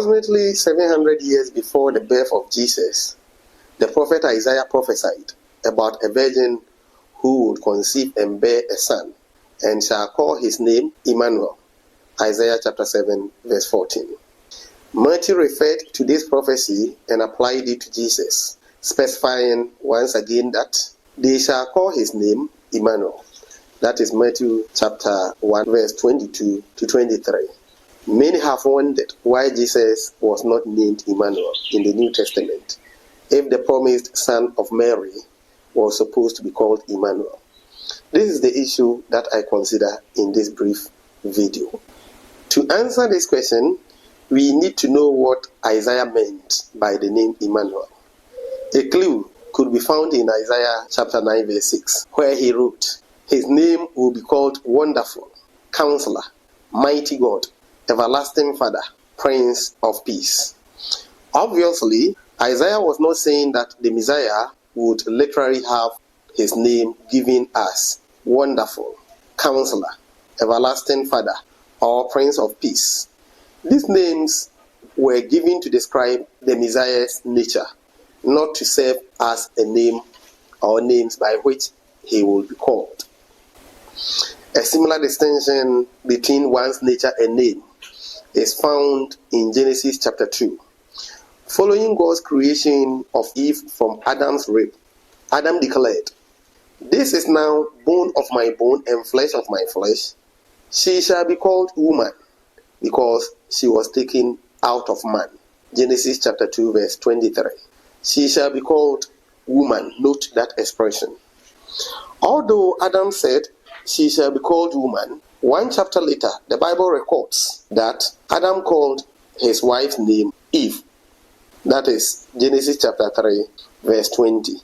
Approximately 700 years before the birth of Jesus, the prophet Isaiah prophesied about a virgin who would conceive and bear a son, and shall call his name Immanuel. Isaiah chapter 7, verse 14. Matthew referred to this prophecy and applied it to Jesus, specifying once again that they shall call his name Immanuel. That is Matthew chapter 1, verse 22 to 23. Many have wondered why Jesus was not named Immanuel in the New Testament, if the promised son of Mary was supposed to be called Immanuel. This is the issue that I consider in this brief video. To answer this question, we need to know what Isaiah meant by the name Immanuel. A clue could be found in Isaiah chapter 9, verse 6, where he wrote, "His name will be called Wonderful, Counselor, Mighty God, Everlasting Father, Prince of Peace." Obviously, Isaiah was not saying that the Messiah would literally have his name given as Wonderful, Counselor, Everlasting Father, or Prince of Peace. These names were given to describe the Messiah's nature, not to serve as a name or names by which he will be called. A similar distinction between one's nature and name is found in Genesis chapter 2. Following God's creation of Eve from Adam's rib, Adam declared, "This is now bone of my bone and flesh of my flesh. She shall be called woman, because she was taken out of man." Genesis chapter 2, verse 23. She shall be called woman. Note that expression. Although Adam said, "She shall be called woman," one chapter later, the Bible records that Adam called his wife's name Eve. That is Genesis chapter 3, verse 20.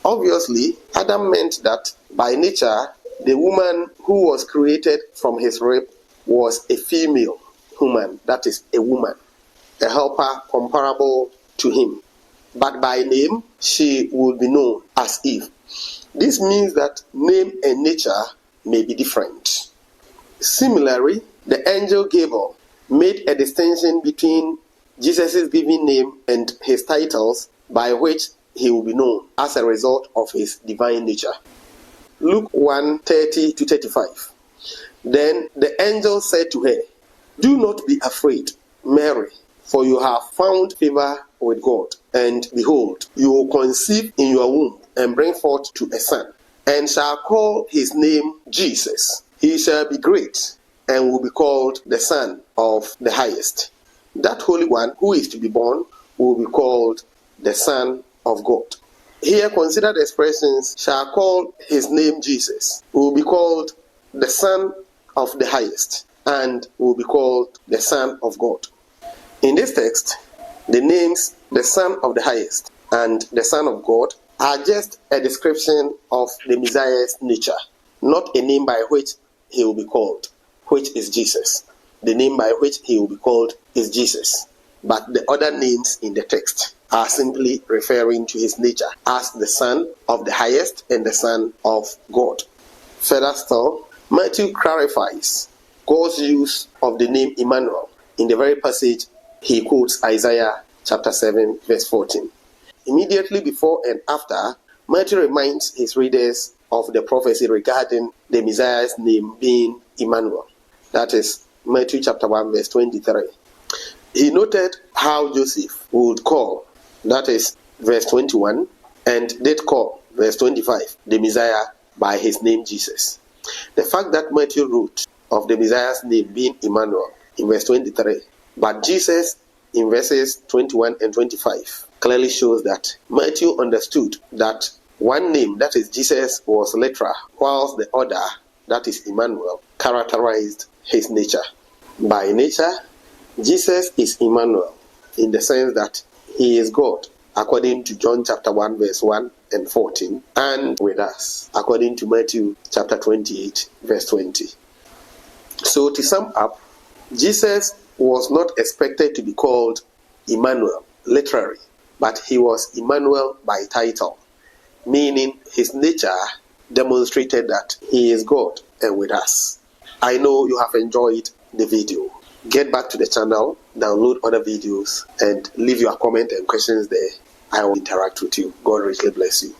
Obviously, Adam meant that by nature, the woman who was created from his rib was a female human, that is, a woman, a helper comparable to him. But by name, she would be known as Eve. This means that name and nature may be different. Similarly, the angel Gabriel made a distinction between Jesus' given name and his titles by which he will be known as a result of his divine nature. Luke 1:30 to 35. Then the angel said to her, "Do not be afraid, Mary, for you have found favor with God. And behold, you will conceive in your womb and bring forth to a son, and shall call his name Jesus. He shall be great and will be called the Son of the Highest. That Holy One who is to be born will be called the Son of God." Here, consider the expressions "shall call his name Jesus," will be called the Son of the Highest, and will be called the Son of God. In this text, the names the Son of the Highest and the Son of God are just a description of the Messiah's nature, not a name by which he will be called, which is Jesus. The name by which he will be called is Jesus. But the other names in the text are simply referring to his nature as the Son of the Highest and the Son of God. Further still, Matthew clarifies God's use of the name Immanuel in the very passage he quotes Isaiah chapter 7, verse 14. Immediately before and after, Matthew reminds his readers of the prophecy regarding the Messiah's name being Immanuel. That is Matthew chapter 1, verse 23. He noted how Joseph would call, that is verse 21, and did call, verse 25, the Messiah by his name Jesus. The fact that Matthew wrote of the Messiah's name being Immanuel in verse 23, but Jesus in verses 21 and 25, clearly shows that Matthew understood that one name, that is Jesus, was literal, whilst the other, that is Immanuel, characterized his nature. By nature, Jesus is Immanuel in the sense that he is God, according to John chapter 1, verse 1 and 14, and with us, according to Matthew chapter 28, verse 20. So to sum up, Jesus was not expected to be called Immanuel, literally, but he was Immanuel by title, meaning his nature demonstrated that he is God and with us. I know you have enjoyed the video. Get back to the channel, download other videos, and leave your comment and questions there. I will interact with you. God richly bless you.